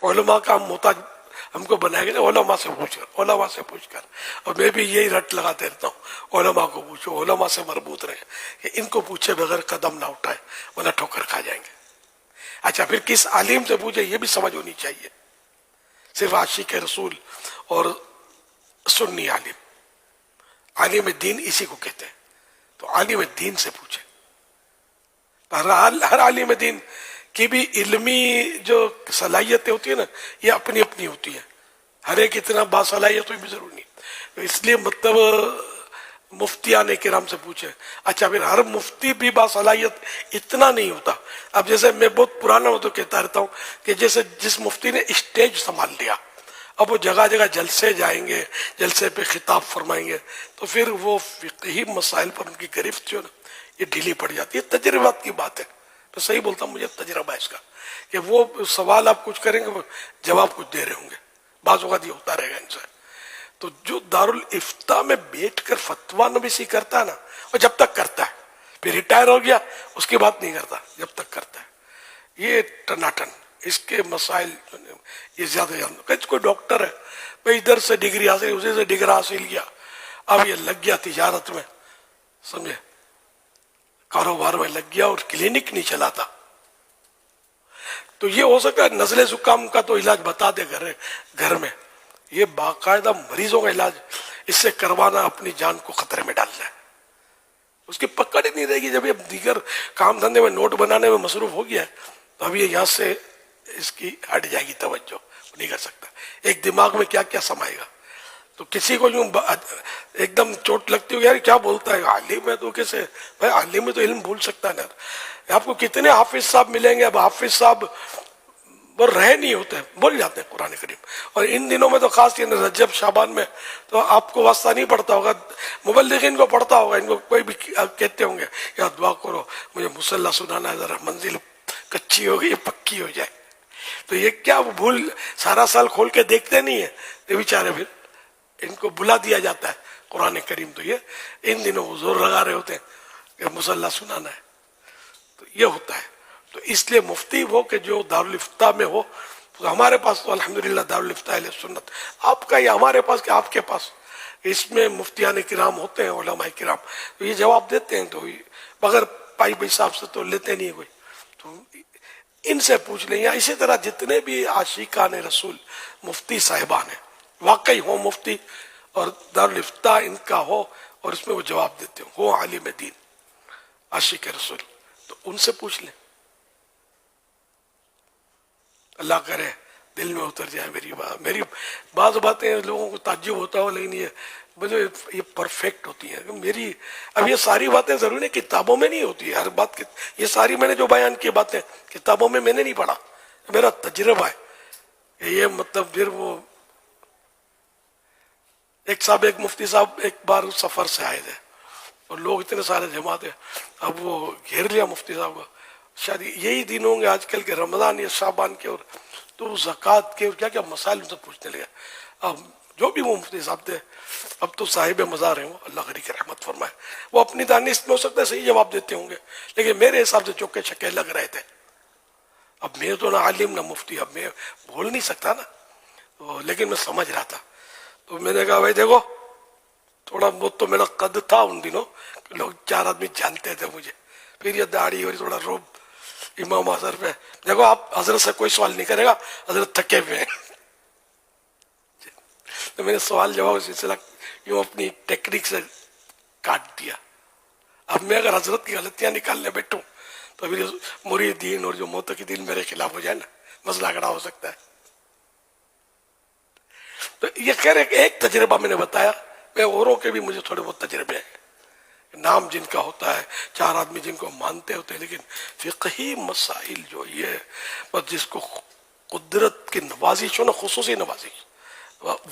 علماء کا ہم محتاج ہم کو بنایا گیا علماء سے پوچھ کر. اور میں بھی یہی رٹ لگاتے رہتا ہوں، علماء کو پوچھو، علماء سے مربوط رہے کہ ان کو پوچھے بغیر قدم نہ اٹھائے ورنہ ٹھوکر کھا جائیں گے. اچھا پھر کس عالم سے پوچھے یہ بھی سمجھ ہونی چاہیے. صرف عاشق رسول اور سنی عالم دین اسی کو کہتے ہیں. تو عالم دین سے پوچھے. ہر عالم دین کی بھی علمی جو صلاحیتیں ہوتی ہیں نا یہ اپنی اپنی ہوتی ہیں. ہر ایک اتنا باصلاحیت بھی ضروری نہیں. تو اس لیے مطلب مفتیان کرام سے پوچھے. اچھا پھر ہر مفتی بھی باصلاحیت اتنا نہیں ہوتا. اب جیسے میں بہت پرانا ہوں تو کہتا رہتا ہوں کہ جیسے جس مفتی نے اسٹیج سنبھال لیا، اب وہ جگہ جگہ جلسے جائیں گے، جلسے پہ خطاب فرمائیں گے، تو پھر وہ فقہی مسائل پر ان کی گرفت جو نا یہ ڈھیلی پڑ جاتی ہے. تجربات کی بات ہے. تو صحیح بولتا ہوں، مجھے تجربہ ہے اس کا کہ وہ سوال آپ کچھ کریں گے وہ جواب کچھ دے رہے ہوں گے. بعض اوقات یہ ہوتا رہے گا ان سے. تو جو دارالفتاء میں بیٹھ کر فتویٰ نویسی کرتا ہے نا، اور جب تک کرتا ہے پھر ریٹائر ہو گیا اس کی بات نہیں کرتا، جب تک کرتا ہے. یہ ٹناٹن اس کے مسائل یہ زیادہ جانتا. کوئی ڈاکٹر ہے بھائی ادھر سے ڈگری حاصل، اسی سے ڈگری حاصل کیا، اب یہ لگ گیا تجارت میں، سمجھے، کاروبار میں لگ گیا اور کلینک نہیں چلاتا. تو یہ ہو سکتا ہے نزلے زکام کا تو علاج بتا دے گھر میں. یہ باقاعدہ مریضوں کا علاج اس سے کروانا اپنی جان کو خطرے میں ڈالنا ہے. اس کی پکڑ ہی نہیں رہے گی. جب یہ دیگر کام دھندے میں نوٹ بنانے میں مصروف ہو گیا ہے تو اب یہ یہاں سے اس کی ہٹ جائے گی توجہ، نہیں کر سکتا. ایک دماغ میں کیا کیا سمائے گا. تو کسی کو یوں ایک دم چوٹ لگتی ہو یار کیا بولتا ہے، عالم ہے تو کیسے بھائی، عالم میں تو علم بھول سکتا ہے نا. آپ کو کتنے حافظ صاحب ملیں گے، اب حافظ صاحب وہ رہے نہیں ہوتے، بول جاتے ہیں قرآن کریم. اور ان دنوں میں تو خاص یہ رجب شعبان میں تو آپ کو واسطہ نہیں پڑتا ہوگا، مبلغین کو پڑتا ہوگا. ان کو کوئی بھی کہتے ہوں گے یا دعا کرو مجھے مصلی سنانا ہے، ذرا منزل کچی ہو گئی پکی ہو جائے. تو یہ کیا وہ بھول سارا سال کھول کے دیکھتے نہیں ہیں یہ بیچارے، پھر ان کو بلا دیا جاتا ہے قرآن کریم. تو یہ ان دنوں زور لگا رہے ہوتے ہیں کہ مصلی سنانا ہے. تو یہ ہوتا ہے. تو اس لیے مفتی وہ کہ جو دارالفتاء میں ہو. تو ہمارے پاس تو الحمدللہ دارالفتاء اہل سنت، آپ کا یا ہمارے پاس کہ آپ کے پاس اس میں مفتیان کرام ہوتے ہیں، علماء کرام، تو یہ جواب دیتے ہیں. تو بغیر پائی بھائی صاحب سے تو لیتے نہیں کوئی. تو ان سے پوچھ لیں. یا اسی طرح جتنے بھی عاشقان رسول مفتی صاحبان ہیں واقعی ہو مفتی اور دارالفتاء ان کا ہو اور اس میں وہ جواب دیتے ہو عالم دین عاشق رسول، تو ان سے پوچھ لیں. اللہ کرے دل میں اتر جائے میری بعض باتیں لوگوں کو تعجب ہوتا ہو، لیکن مجھے یہ پرفیکٹ ہوتی ہیں. میری اب یہ ساری باتیں ضروری نہیں کتابوں میں نہیں ہوتی ہر بات. یہ ساری میں نے جو بیان کی باتیں کتابوں میں نے نہیں پڑھا، میرا تجربہ ہے. یہ مطلب پھر وہ ایک مفتی صاحب ایک بار سفر سے آئے تھے اور لوگ اتنے سارے جمع تھے. اب وہ گھیر لیا مفتی صاحب کو. شاید یہی دن ہوں گے آج کل کے رمضان یا شعبان کے، اور تو زکوٰۃ کے اور کیا کیا مسائل ان سے پوچھنے لگا. اب جو بھی وہ مفتی صاحب تھے اب تو صاحب مزار ہیں، وہ اللہ غنی کی رحمت فرمائے، وہ اپنی دانست میں ہو سکتا ہے صحیح جواب دیتے ہوں گے، لیکن میرے حساب سے چوکے چھکے لگ رہے تھے. اب میں تو نہ عالم نہ مفتی، اب میں بول نہیں سکتا نا، لیکن میں سمجھ رہا تھا. تو میں نے کہا بھائی دیکھو تھوڑا بہت تو میرا قد تھا ان دنوں، لوگ 4 آدمی جانتے تھے مجھے. پھر یہ داڑھی اور تھوڑا روب امام اظہر پہ، دیکھو آپ حضرت سے کوئی سوال نہیں کرے گا، حضرت تھکے ہوئے ہیں. تو میں نے سوال جواب سلسلہ یوں اپنی ٹیکنیک سے کاٹ دیا. اب میں اگر حضرت کی غلطیاں نکالنے بیٹھوں تو پھر مریدین اور جو معتقدین میرے خلاف ہو جائے نا، مسئلہ کھڑا ہو سکتا ہے. تو یہ خیر ایک تجربہ میں نے بتایا. میں اوروں کے بھی مجھے تھوڑے بہت تجربے ہیں، نام جن کا ہوتا ہے 4 آدمی جن کو مانتے ہوتے ہیں، لیکن فقہی مسائل جو یہ بس جس کو قدرت کی نوازش ہو نا، خصوصی نوازش،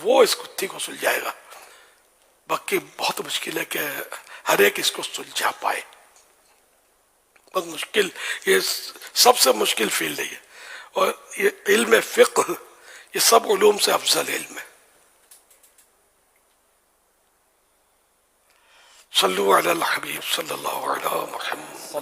وہ اس گتھی کو سلجھائے گا. باقی بہت مشکل ہے کہ ہر ایک اس کو سلجھا پائے. بہت مشکل، یہ سب سے مشکل فیلڈ ہے یہ. اور یہ علم فقہ یہ سب علوم سے افضل علم ہے. صلو علی الحبیب صلی اللہ علیہ محمد.